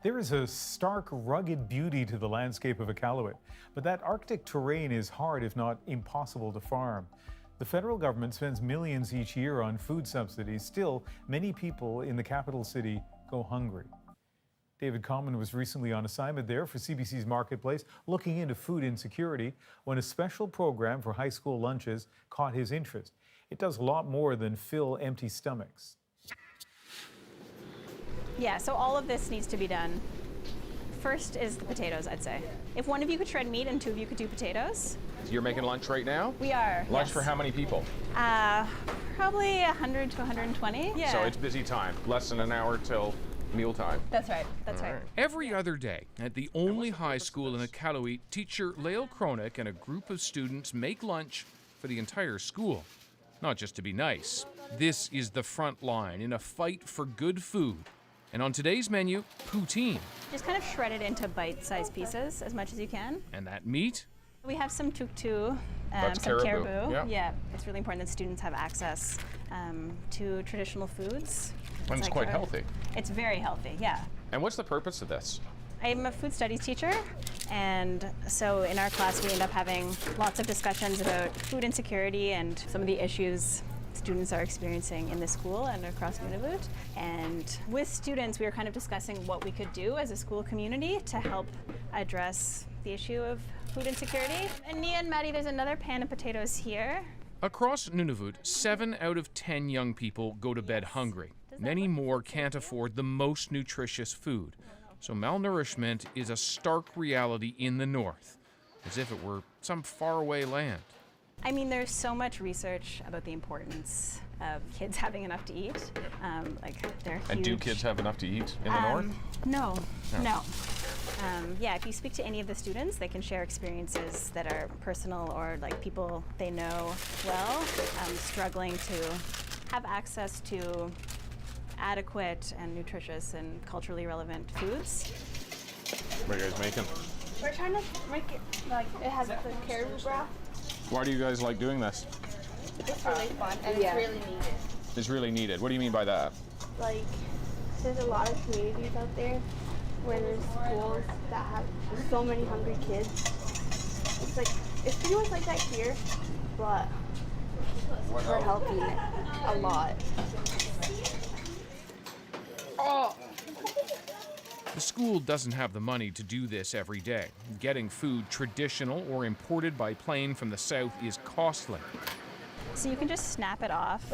There is a stark, rugged beauty to the landscape of Iqaluit, but that Arctic terrain is hard, if not impossible, to farm. The federal government spends millions each year on food subsidies. Still, many people in the capital city go hungry. David Common was recently on assignment there for CBC's Marketplace, looking into food insecurity, when a special program for high school lunches caught his interest. It does a lot more than fill empty stomachs. Yeah, so all of this needs to be done. First is the potatoes, I'd say. If one of you could shred meat and two of you could do potatoes. You're making lunch right now? We are. Lunch yes. for how many people? Probably 100 to 120. Yeah. So it's busy time. Less than an hour till mealtime. That's right. That's right. Every other day at the only high school in Iqaluit, teacher Lael Kronik and a group of students make lunch for the entire school. Not just to be nice. This is the front line in a fight for good food. And on today's menu, poutine. Just kind of shred it into bite-sized pieces as much as you can. And that meat? We have some tuktu, That's some caribou. Yeah, it's really important that students have access to traditional foods. And it's quite healthy. It's very healthy, yeah. And what's the purpose of this? I'm a food studies teacher, and so in our class we end up having lots of discussions about food insecurity and some of the issues students are experiencing in the school and across Nunavut. And with students, we were kind of discussing what we could do as a school community to help address the issue of food insecurity. And Nia and Maddie, there's another pan of potatoes here. Across Nunavut, 7 out of 10 young people go to bed hungry. Many more can't afford the most nutritious food. So malnourishment is a stark reality in the north, as if it were some faraway land. I mean, there's so much research about the importance of kids having enough to eat. They're huge. And do kids have enough to eat in the north? No. Yeah, if you speak to any of the students, they can share experiences that are personal or like people they know well, struggling to have access to adequate and nutritious and culturally relevant foods. What are you guys making? We're trying to make it like it has the caribou broth. Why do you guys like doing this? It's really fun and it's really needed. It's really needed. What do you mean by that? Like, there's a lot of communities out there where there's schools that have so many hungry kids. It's pretty much like that here, but we're helping a lot. Oh. The school doesn't have the money to do this every day. Getting food traditional or imported by plane from the south is costly. So you can just snap it off.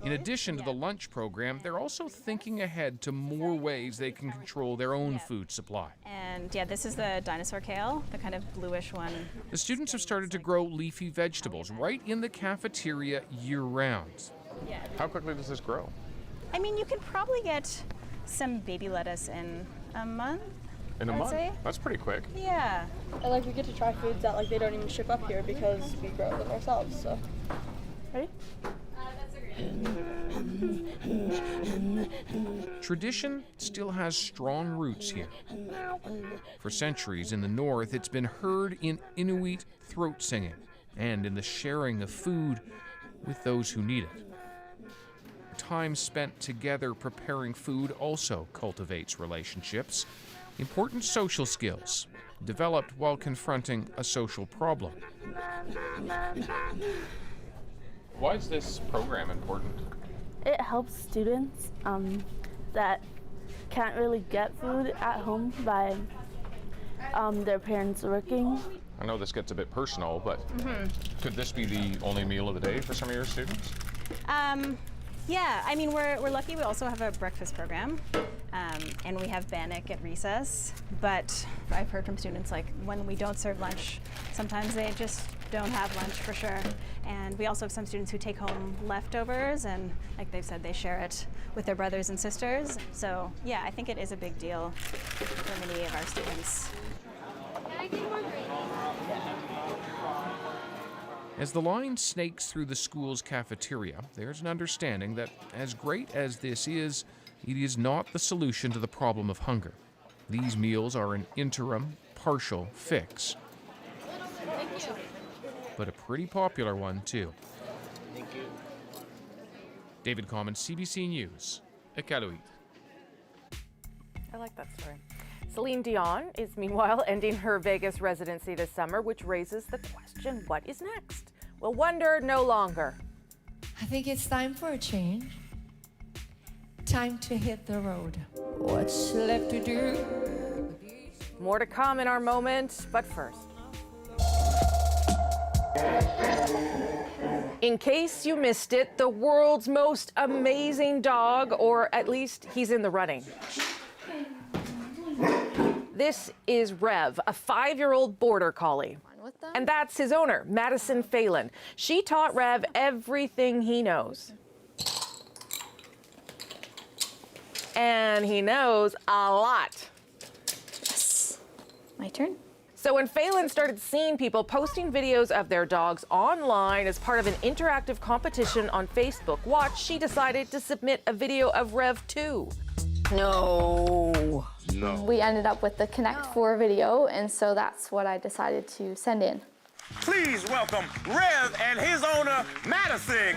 In addition to the lunch program, they're also thinking ahead to more ways they can control their own food supply. And yeah, this is the dinosaur kale, the kind of bluish one. The students have started to grow leafy vegetables right in the cafeteria year-round. How quickly does this grow? I mean, you can probably get some baby lettuce in a month. In a month? Say. That's pretty quick. Yeah. And we get to try foods that they don't even ship up here because we grow them ourselves. So, ready? Tradition still has strong roots here. For centuries in the north, it's been heard in Inuit throat singing and in the sharing of food with those who need it. Time spent together preparing food also cultivates relationships, important social skills developed while confronting a social problem. Why is this program important? It helps students that can't really get food at home by their parents working. I know this gets a bit personal, but could this be the only meal of the day for some of your students? Yeah, I mean, we're lucky. We also have a breakfast program, and we have Bannock at recess. But I've heard from students, like, when we don't serve lunch, sometimes they just don't have lunch for sure. And we also have some students who take home leftovers, and like they've said, they share it with their brothers and sisters. So yeah, I think it is a big deal for many of our students. As the line snakes through the school's cafeteria, there's an understanding that, as great as this is, it is not the solution to the problem of hunger. These meals are an interim, partial fix. But a pretty popular one, too. Thank you. David Common, CBC News, Iqaluit. I like that story. Celine Dion is meanwhile ending her Vegas residency this summer, which raises the question, what is next? We'll wonder no longer. I think it's time for a change. Time to hit the road. What's left to do? More to come in our moment, but first. In case you missed it, the world's most amazing dog, or at least he's in the running. This is Rev, a 5-year-old border collie. And that's his owner, Madison Phelan. She taught Rev everything he knows. And he knows a lot. Yes. My turn. So when Phelan started seeing people posting videos of their dogs online as part of an interactive competition on Facebook Watch, she decided to submit a video of Rev too. No. We ended up with the Connect 4 video, and so that's what I decided to send in. Please welcome Rev and his owner, Madison.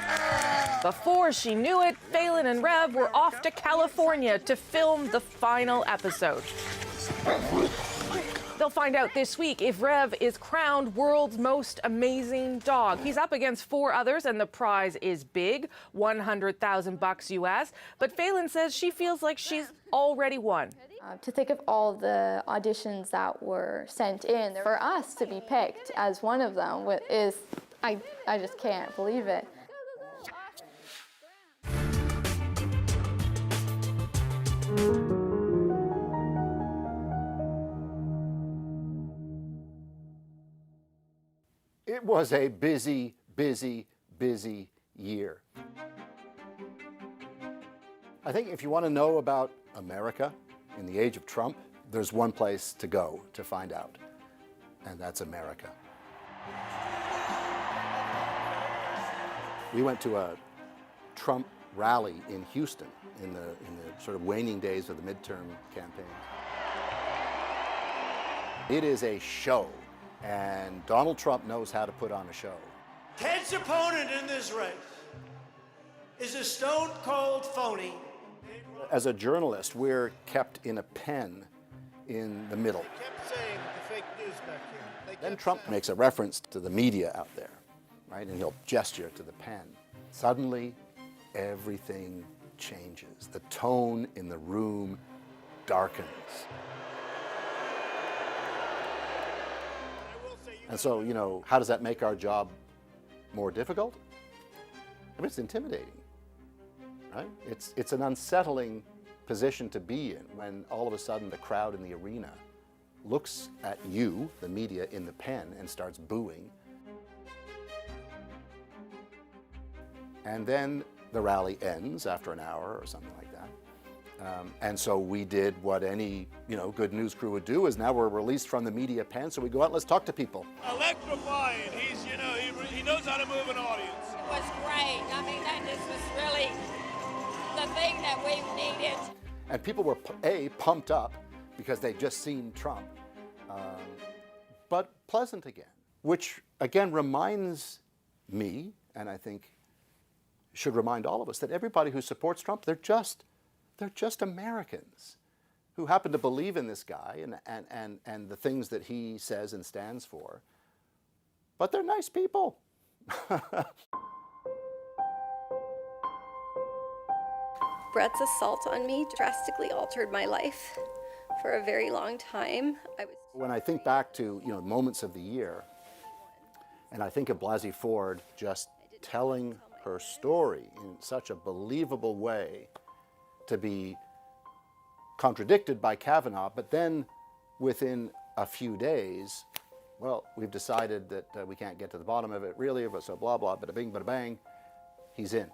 Before she knew it, Phelan and Rev were off to California to film the final episode. They'll find out this week if Rev is crowned world's most amazing dog. He's up against 4 others, and the prize is big, $100,000 US. But Phelan says she feels like she's already won. To think of all the auditions that were sent in, for us to be picked as one of them is, I just can't believe it. It was a busy, busy, busy year. I think if you want to know about America in the age of Trump, there's one place to go to find out, and that's America. We went to a Trump rally in Houston in the sort of waning days of the midterm campaign. It is a show. And Donald Trump knows how to put on a show. Ted's opponent in this race is a stone-cold phony. As a journalist, we're kept in a pen in the middle. They kept saying the fake news back here. Then Trump makes a reference to the media out there, right? And he'll gesture to the pen. Suddenly, everything changes. The tone in the room darkens. And so, you know, how does that make our job more difficult? I mean, it's intimidating, right? It's an unsettling position to be in when all of a sudden the crowd in the arena looks at you, the media, in the pen and starts booing. And then the rally ends after an hour or something like that. And so we did what any, good news crew would do, is now we're released from the media pen, so we go out and let's talk to people. Electrifying. He's, he knows how to move an audience. It was great. I mean, that just was really the thing that we needed. And people were, pumped up because they'd just seen Trump, but pleasant again, which again reminds me, and I think should remind all of us, that everybody who supports Trump, they're just Americans who happen to believe in this guy and the things that he says and stands for, but they're nice people. Brett's assault on me drastically altered my life for a very long time. When I think back to moments of the year, and I think of Blasey Ford just telling her story in such a believable way, to be contradicted by Kavanaugh, but then within a few days, well, we've decided that we can't get to the bottom of it really, but so blah blah, bada bing, bada bang, he's in.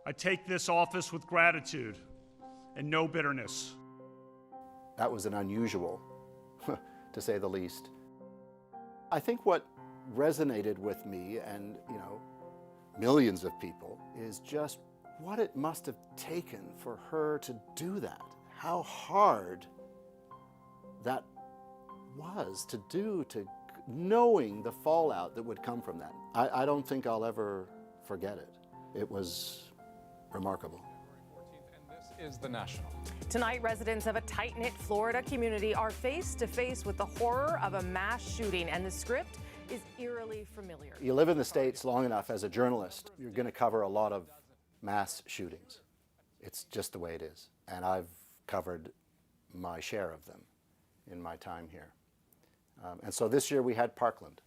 I take this office with gratitude and no bitterness. That was an unusual, to say the least. I think what resonated with me and, millions of people is just what it must have taken for her to do that. How hard that was to do, knowing the fallout that would come from that. I don't think I'll ever forget it. It was remarkable. Is the National. Tonight, residents of a tight-knit Florida community are face to face with the horror of a mass shooting, and the script is eerily familiar. You live in the States long enough as a journalist, you're going to cover a lot of mass shootings. It's just the way it is. And I've covered my share of them in my time here. And so this year we had Parkland.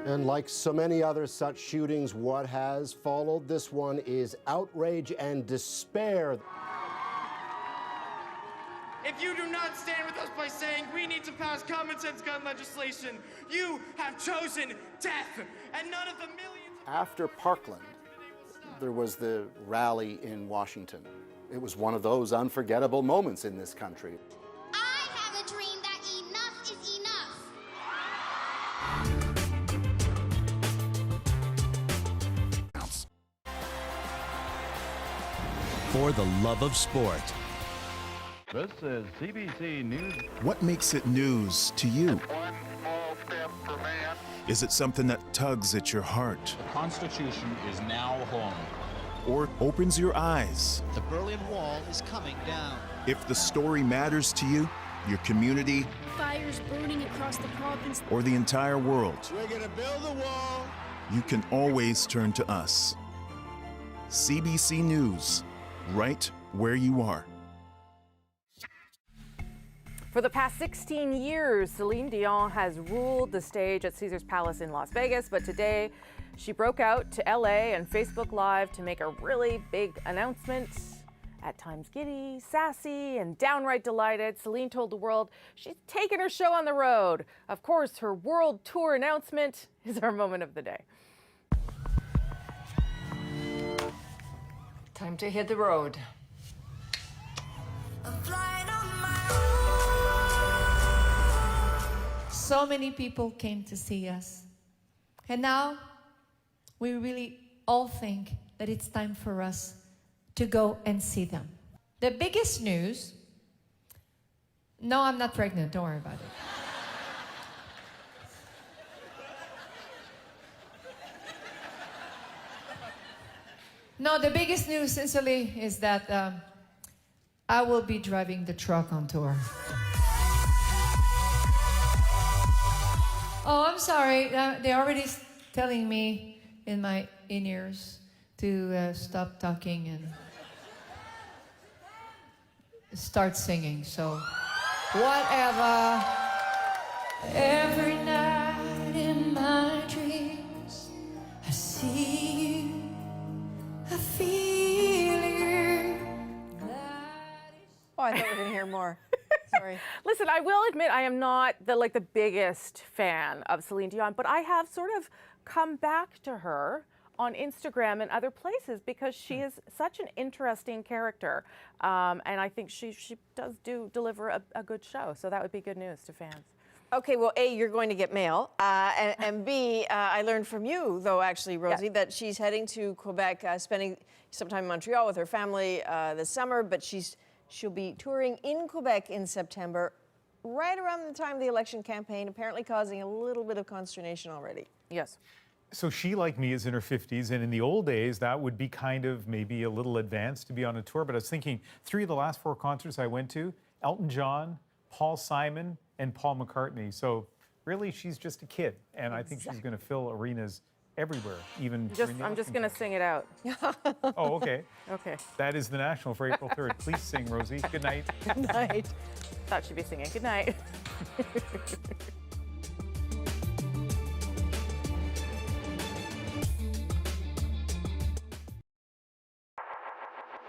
And like so many other such shootings, what has followed this one is outrage and despair. If you do not stand with us by saying we need to pass common sense gun legislation, you have chosen death, and none of the millions. After Parkland, there was the rally in Washington. It was one of those unforgettable moments in this country. I have a dream that enough is enough. For the love of sport. This is CBC News. What makes it news to you? One small step for man. Is it something that tugs at your heart? The Constitution is now home. Or opens your eyes? The Berlin Wall is coming down. If the story matters to you, your community, fires burning across the province, or the entire world, we're gonna build a wall. You can always turn to us. CBC News, right where you are. For the past 16 years, Celine Dion has ruled the stage at Caesars Palace in Las Vegas, but today she broke out to LA and Facebook Live to make a really big announcement. At times giddy, sassy, and downright delighted, Celine told the world she's taking her show on the road. Of course, her world tour announcement is our moment of the day. Time to hit the road. So many people came to see us. And now we really all think that it's time for us to go and see them. The biggest news, no, I'm not pregnant, don't worry about it. No, the biggest news, sincerely, is that I will be driving the truck on tour. Oh, I'm sorry. They're already telling me in my in-ears to stop talking and start singing. So, whatever. Every night in my dreams, I see you, I feel you. Oh, I thought we were going to hear more. Sorry. Listen, I will admit I am not the biggest fan of Celine Dion, but I have sort of come back to her on Instagram and other places because she is such an interesting character, and I think she does deliver a good show. So that would be good news to fans. Okay, well, A, you're going to get mail. And B, I learned from you, though, actually, Rosie, that she's heading to Quebec, spending some time in Montreal with her family this summer, but she'll be touring in Quebec in September, right around the time of the election campaign, apparently causing a little bit of consternation already. Yes. So she, like me, is in her 50s, and in the old days, that would be kind of maybe a little advanced to be on a tour. But I was thinking, 3 of the last 4 concerts I went to, Elton John, Paul Simon, and Paul McCartney. So really, she's just a kid, and I think she's going to fill arenas everywhere, even I'm just going to sing it out. Oh, okay. Okay. That is the National for April 3rd. Please sing, Rosie. Good night. Good night. Thought she'd be singing. Good night.